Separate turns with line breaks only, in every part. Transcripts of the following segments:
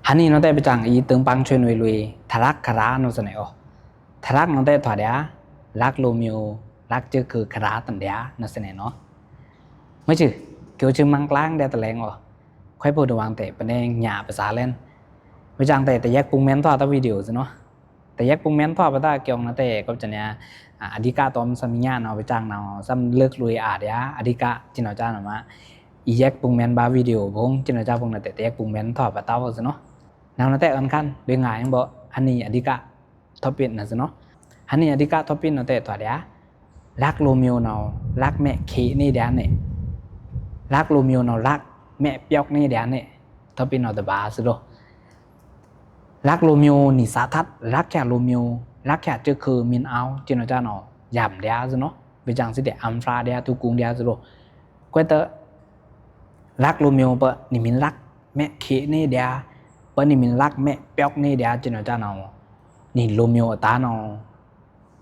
ฮันนี่น้องแต่ไปจังอีตึงปังช่วยหน่วยลุยทารักคาราโนสเนอทารักน้องแต่ถอดเดียรักโรมิโอรักเจอคือคาราตันเดียโนสเนเนาะไม่จือเกี่ยวชื่อมังกลางเดียตะแรงอ๋อค่อยพูดระวังแต่ประเด็นหยาภาษาเล่นไปจังแต่แยกปุ่งเมนทอดตัววิดีโอสิเนาะแต่แยกปุ่งเมนทอดไปตาเกี่ยวน้องแต่ก็จะเนี่ยอดีกาตอมสมิญญาเนาะไปจังเนาะซ้ำเลิกลุยอาเดียอดีกาจินเอาจ้าเนาะมาอีแยกปุ่งเมนบาวิดีโอพงจินเอาจ้าพงนั่นแต่แยกปุ่งเมนทอดไปตาพอสิเนาะnào nó tệ ăn khăn bên ngoài em bỏ anh này đi cả topping là gì nó anh này đi cả topping nó tệ tỏa đá lắc Romeo nào lắc mẹ khỉ này đá này lắc Romeo nào lắc mẹ bióc này đá này topping nó tệ bà gì đâu lắc Romeo nỉ sát thắt lắc cả Romeo lắc cả chưa khờ min áo trên nó cha nó giảm đá gì nó bây giờ sẽ để âm pha đá thu cung đá gì đâu quay tới lắc Romeo bợ nỉ min lắc mẹ khỉ này đá bởi vì mình lắc mẹ béc này để cho nó ra nào nhìn Romeo ta nào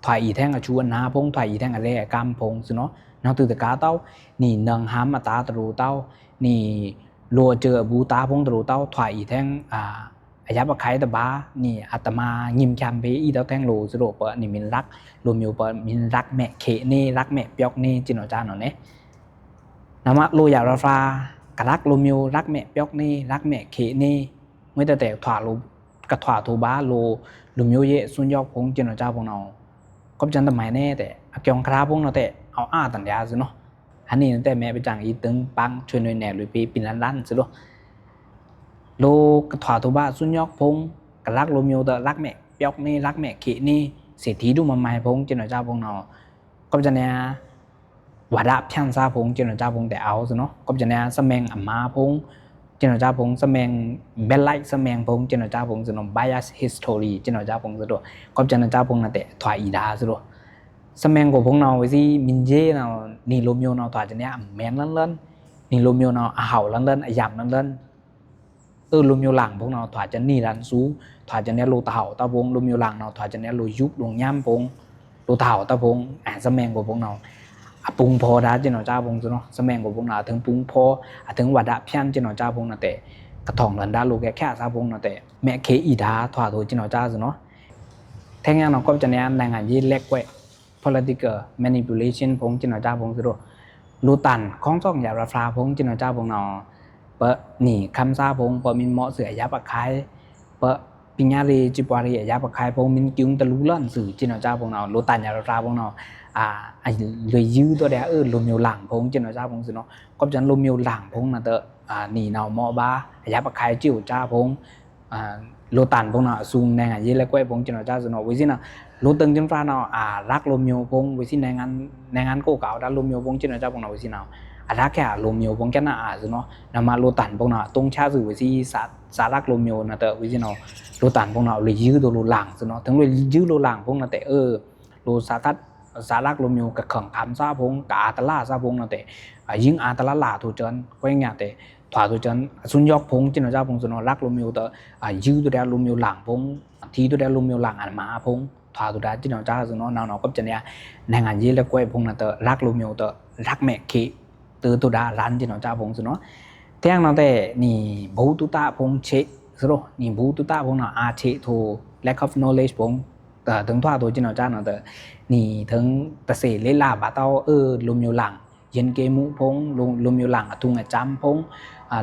thoại ý thang ở chú anh ha phong thoại ý thang ở đây ở cam phong chứ nó từ từ cá tao nhìn nâng hám mà ta từ tao nhìn lùa chờ bú ta phong từ tao thoại ý thang giá bạc khai từ ba nhìn atama nhìm chăm bé ý tao thang lùa chứ rồi bởi vì mình lắc Romeo bởi mình lắc mẹ khệ này lắc mẹ béc này cho nó ra nào nè nó mà lùa giả ra pha cả lắc Romeo lắc mẹ béc này lắc mẹ khệ này mớiแต่ถอดรูกระถอดทูบ้ารูลุมโยเยสุนยอกพงเจนเจ้าพงเราก็จันทำไมแน่แต่เกี่ยงคราพงเราแต่เอาตันยาสิเนาะอันนี้แต่แม่ไปจังอีตึงปังช่วยหน่วยแหน่หรือปีปินล้านสิเนาะรูกระถอดทูบ้าสุนยอกพงกระลักลุมโยแต่รักแม่ยอกนี่รักแม่ขีนี่เศรษฐีดูมาไม่พงเจนเจ้าพงเราก็จันเนี่ยวัดดับช่างซาพงเจนเจ้าพงแต่เอาสิเนาะก็จันเนี่ยสมังอัมมาพงtrên nó cha phong xem men belike xem men phong trên nó cha phong rồi nó bias history trên nó cha phong rồi còn trên nó cha phong là để thoại ý đa rồi xem men của phong nào với gì mình dễ nào ni Romeo nào thoại trên này men lên ni Romeo nào hảo lên giảm lên Romeo làng phong nào thoại trên ni lan sú thoại trên này lô tảo tao phong Romeo làng nào thoại trên này lô giúp luồng nhám phong lô tảo tao phong xem men của phong nàoปุงพอได้เจนอจ้าพงศ์เนาะสมัยของพงศ์น่ะถึงปุงพอถึงวัดดับเพี้ยนเจนอจ้าพงศ์น่ะแต่กระถองหลันดาลูกแค่ซาพงศ์น่ะแต่แม่เคอีดาถวายตัวเจนอจ้าเนาะแทงงานเราก็จะเนี่ยแรงงานยี่เล็กไว้ political manipulation พงศ์เจนอจ้าพงศ์เนาะลูตันของซ่องยาราฟาพงศ์เจนอจ้าพงศ์เนาะเปะหนีคำซาพงศ์เปะมินเหมาะเสือยาปากคายเปะปิญญารีจิปวารียาปากคายพงศ์มินจึงตะลุเล่นสื่อเจนอจ้าพงศ์เนาะลูตันยาราฟาพงศ์เนาะเลยยื้อตัวเดียวลมเมียวหลังพงเจนจ้าพงสิเนาะก็จันลมเมียวหลังพงน่ะเตอหนีนาวมอบ้ายับปะคายจิ้วจ้าพงโลตันพงน่ะซูงแนงยี่เล็กไว้พงเจนจ้าสนอวิสินะโลตึงจนฟ้าเนาะรักลมเมียวพงวิสิแนงานโกเก่าด้านลมเมียวพงเจนจ้าพงน่ะวิสินารักแค่ลมเมียวพงแค่น่ะสนอนำมาโลตันพงน่ะตรงชาสื่อวิสิสารักลมเมียวน่ะเตอวิสินาโลตันพงน่ะเลยยื้อตัวโลหลังสนอถึงเลยยื้อโลหลังพงน่ะแต่โลสาทัดสารักลมอยู่กับขังคำซาพงกับอาตลาซาพงนั่นแต่ยิงอาตลาหลาถูจนก็ยังแต่ถวายถูจนสุนยอกพงจินเจ้าพงสุนรักลมอยู่แต่ยื้อตัวเดียวลมอยู่หลังพงทีตัวเดียวลมอยู่หลังอันมาพงถวายตัวเดียวจินเจ้าสุนนาวก็จะเนี่ยในงานยี่เล็กไว้พงนั่นแต่รักลมอยู่แต่รักแม่ขี้ตัวตัวเดียวรันจินเจ้าพงสุนเที่ยงนั่นแต่นี่บูตุตาพงเชสุโรนี่บูตุตาพงน่ะอาเชทู lack of knowledge พงถึงถวายตัวจินเจ้านั่นแต่นี่ถึงตะเสเลลาบาเต้าลมอยู่หลังเย็นเกมุพงลมอยู่หลังทุ่งจำพง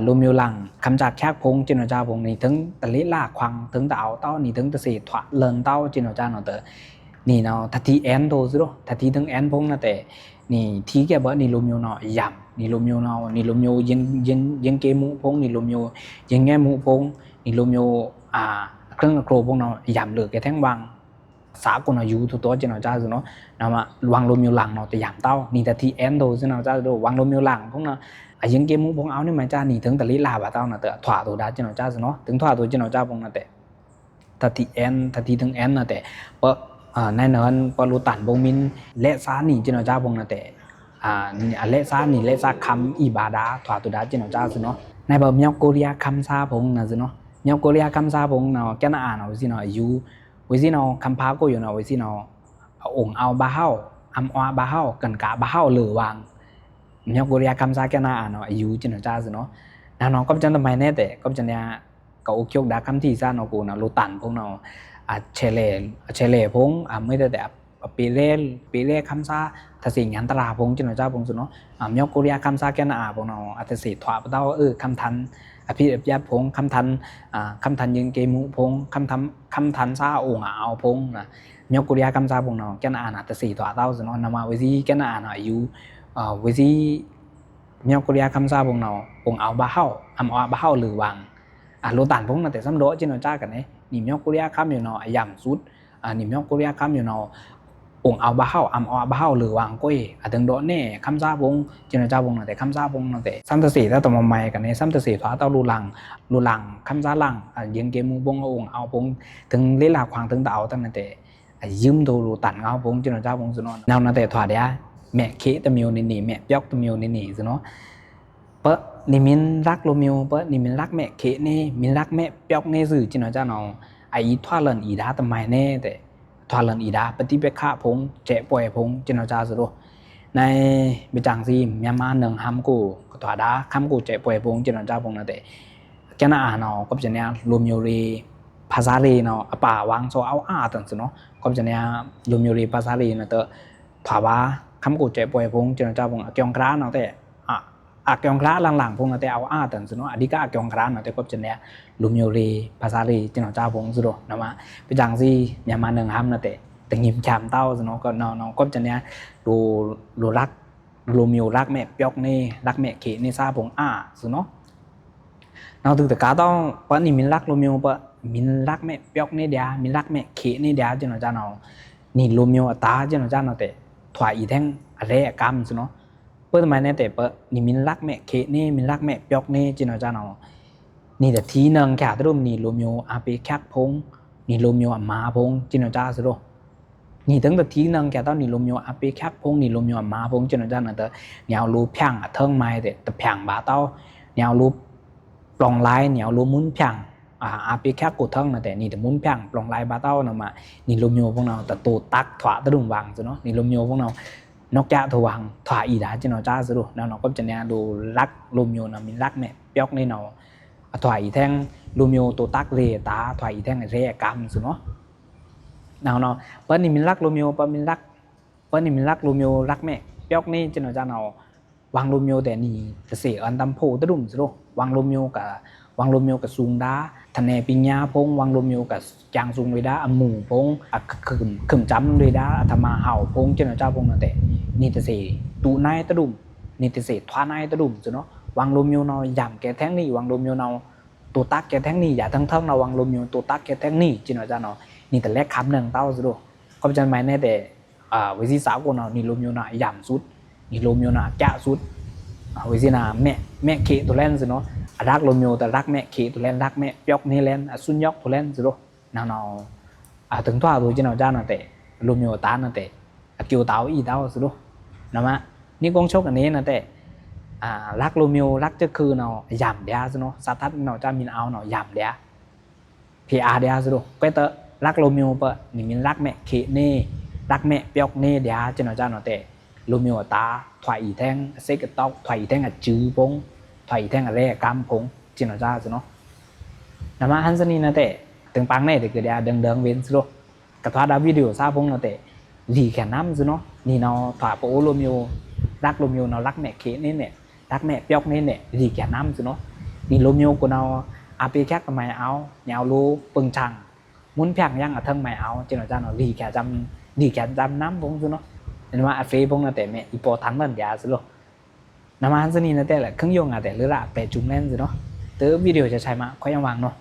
ลมอยู่หลังคำจัดแขกพงจินเจ้าพงนี่ถึงตะเลลาควังถึงตะเอาเต้านี่ถึงตะเสถวะเลินเต้าจินเจ้าเนาะแต่นี่เนาะทัดทีแอนโตซิโรทัดทีถึงแอนพงนะแต่นี่ทีแกบอกนี่ลมอยู่เนาะย่ำนี่ลมอยู่เนาะนี่ลมอยู่เย็นเกมุพงนี่ลมอยู่เย็นแง่มุพงนี่ลมอยู่เครื่องโครพงเนาะย่ำเหลือแกแท่งวังสาคนอายุทุกตัวเจนจ้าสิเนาะนะมาวางลมอยู่หลังเนาะแต่ยามเต้านี่แต่ทีแอนโดสิเนาะจ้าดูวางลมอยู่หลังพวกเนาะยังเกมมุกพวกเอานี่มันจ้านี่ถึงแต่ลิลาบาเต้าเนาะแต่ถวายตัวได้เจนจ้าสิเนาะถึงถวายตัวเจนจ้าพวกเนาะแต่ทัดทีแอนทัดทีถึงแอนเนาะแต่เพราะในนั้นพอรูตันพวกมินเละซานี่เจนจ้าพวกเนาะแต่เละซานี่เละซาคำอิบาดาถวายตัวได้เจนจ้าสิเนาะในแบบยอกโกเรียคำซาพงนะสิเนาะยอกโกเรียคำซาพงเนาะแกน่าอ่านเอาสิเนาะอายุวิสินาคำพาก็อยู่เนาะวิสินาองเอาบาเฮาอัมอาบาเฮากันกะบาเฮาเหลือวางเนี่ยกุริยาคำซาแกน่าเนาะอายุจินจ้าสิเนาะน้องก็จะทำไมแน่แต่ก็จะเนี่ย có ô kiêu đá cam thì ra nó cũng là lô tản phong nào chế lệ phong mới được đẹp bị lệ cam sa thật sự ngắn tara phong cho nó ra phong nó nhóc Korea cam sa cái nào phong nào thật sự thỏa bắt đầu cam thànhพี่เอฟพงคำทันคำทันยังเกมุพงคำทันซาองเอาพงนะยกกุริยาคำซาพงเนาะแกน่าแต่สี่ตัวเต้าสิเนาะนามาวิธีแกน่าอยู่วิธียกกุริยาคำซาพงเนาะองเอาบ้าเข้าเอาบ้าเข้าหรือวางโลตันพงนะแต่ซ้ำโดจีนจ้ากันเนี่ยนิมยกกุริยาคำอยู่เนาะยำสุดนิมยกกุริยาคำอยู่เนาะองเอาบ้าเข้าเอาบ้าเข้าหรือวางก้อยถึงโดเนี่ยคำซาพงจีนจ้าพงนะแต่คำซาพงนะแต่ซ้ำสี่ถ้าตัวมาใหม่กันเนี่ยซ้ำสี่ตัวเต้าลูลังคำซาลังยังเกมุพงองเอาพงถึงเลี้ยหลักควางถึงเต่าตั้งนั่นแต่ยืมตัวลูตันเอาพงจีนจ้าพงสิเนาะแนวนั่นแต่ถอดเดียแม่เคะตะมิวนี่แม่ยกตะมิวนี่สิเนาะเปะนี่มินรักโรมิโอเปะนี่มินรักแม่เคะนี่มินรักแม่ยกนี่สื่อจีนจ้าเนาะไอ้ทว่าเลินอีดาทำไมแน่แต่ทว่าเลินอีดาปฏิเปกข้าพงเจ๊ป่วยพงจีนจ้าสิโรในเบจังซีเมียมาหนึ่งห้ามกูถอดดาห้ามกูเจ๊ป่วยพงจีนจ้าพงนั่นแต่แกน่าเนาะก็จะเนี่ยโรมิโอรีภาษาเรเนาะป่าวางโซเอาตั้งสิเนาะก็จะเนี่ยโรมิโอรีภาษาเรเนาะแต่ถามว่าคำกูเจ็บป่วยพงจีนจ้าพงเกี่ยงกร้านเนาะแต่เกี่ยงกร้าหลังๆพงเนาะแต่เอาแต่สิเนาะอดีก็เกี่ยงกร้านเนาะแต่ก็จะเนี่ยโรมิโอรีภาษาเรจีนจ้าพงสุดนะมาไปจังซีเนี่ยมาหนึ่งห้ามเนาะแต่หยิบชามเต้าสิเนาะก็เนาะก็จะเนี่ยดูรักโรมิโอรักแม่ยกนี่รักแม่เขนี่ซาพงสิเนาะเราถึงแต่การต้องเพราะนี่มินรักโรมิโอเพราะมินรักแม่ยกนี่เดียมินรักแม่เขนี่เดียจีนจ้าเนาะนี่โรมิโอตาจีนจ้าเนาะแต่ถวายอีแท่งอะไรกรรมสิเนาะเพื่อทำไมเนี่ยแต่เปิดนี่มินรักแม่เคนี่มินรักแม่ยกนี่จีนจ้าเนาะนี่แต่ทีนึงแค่ตัวรูปนี่โรมิโออาเปแคกพงนี่โรมิโอมาพงจีนจ้าสิโรนี่ตั้งแต่ทีนึงแค่ตอนนี่โรมิโออาเปแคกพงนี่โรมิโอมาพงจีนจ้าเนาะแต่เนี่ยรูปพังเทิงไม้แต่พังบ้าเต้าเนี่ยรูปปลองลายเนี่ยรูปมุ้นพังอาเปแคกกูเทิงนะแต่นี่แต่มุ้นพังปลองลายบ้าเต้าเนาะมานี่โรมิโอพวกเราแต่ตัวตักถวายตะดุมวางสิเนาะนี่โรมิโอพวกเรานกแก้วถวังถวายอีดาจีนจ้าสิโรแล้วเราก็จะเนี่ยดูรักโรมิโอนะมินรักแม่ยกนี่เนาะถวายอีแท่งโรมิโอตัวตักเรตาถวายอีแท่งเรกรรมสิเนาะเนาะเปิ้ลนี่มินรักโรมิโอเปิ้ลนี่มินรักโรมิโอรักแม่ยกนี่จีนจ้าเนาะวางโรมิโอแต่นี่จะเสียอันตำโพตะดุมสิโรวางโรมิโอกับซุงดาทนายปิญญาพงวางโรมิโอกับจางซุงเลยดาหมู่พงขึ้นจำเลยดาธรรมาเห่าพงเจ้าเจ้าพงนั่นแต่นี่จะเสียตูนายตะดุมนี่จะเสียทวานายตะดุมสิเนาะวางโรมิโอเนาะย่ำแกแท่งนี่วางโรมิโอเนาะตัวตักแกแท่งนี่อย่าทั้งเนาะวางโรมิโอตัวตักแกแท่งนี่จีนเจ้าเนาะนี่แต่แรกคำหนึ่งเต้าสิโรก็จะหมายในแต่วิธีสาวคนเนาะนี่โรมิโอเนาะย่ำสุดนี่โรมิโอเนาะแกะสุดวิธีน่ะแม่เขตัวเล่นสิเนาะรักโรมิโอแต่รักแม่เขตัวเล่นรักแม่ยกนี่เล่นสุนยกตัวเล่นสิโรnàoถึงตัวตัวจีนจ้านั่นแต่โรมิโอตานั่นแต่เกี่ยวเต้าอีเต้าสิโรนะมะนี่กงชกอันนี้นั่นแต่รักโรมิโอรักจะคือเนาะย่ำเดียสิโรสัตทัดเนาะจ้ามินเอาเนาะย่ำเดียพีอาร์เดียสิโรก็เตอรักโรมิโอเปะนี่มินรักแม่เขนี่รักแม่ยกนี่เดียจีนจ้านั่นแต่โรมิโอตาถอยอีแท่งเซ็กตอกถอยอีแท่งจื้อพงถอยอีแท่งอะไรกำพงจีนจ้าสิเนาะนะมะฮันสนีนั่นแต่ถึงปังเนี่ยแต่เกิดเดิงเว้นสิโรกระทว่าดาวิดีโอซาพงนั่นแต่หลีแค่น้ำสิเนาะนี่เนาะถอยโปโรมิโอรักโรมิโอเนาะรักแม่เขนี่เนี่ยรักแม่ยกนี่เนี่ยหลีแค่น้ำสิเนาะนี่โรมิโอกูเนาะอาเปแคกทำไมเอาเนี่ยเอาลูปึงชังมุนเพียงยังทั้งไม่เอาจีนจ้าเนาะหลีแค่จำน้ำพงสิเนาะเห็นว่าเฟย์พงนั่นแต่แม่อีโปทันมันยาสิโรน้ำมันสนีนั่นแต่แหละเครื่องยนต์แต่หรือละแปดจุ่มเล่นสิเนาะเตอวิดีโอจะใช้มาค่อยยังวางเนาะ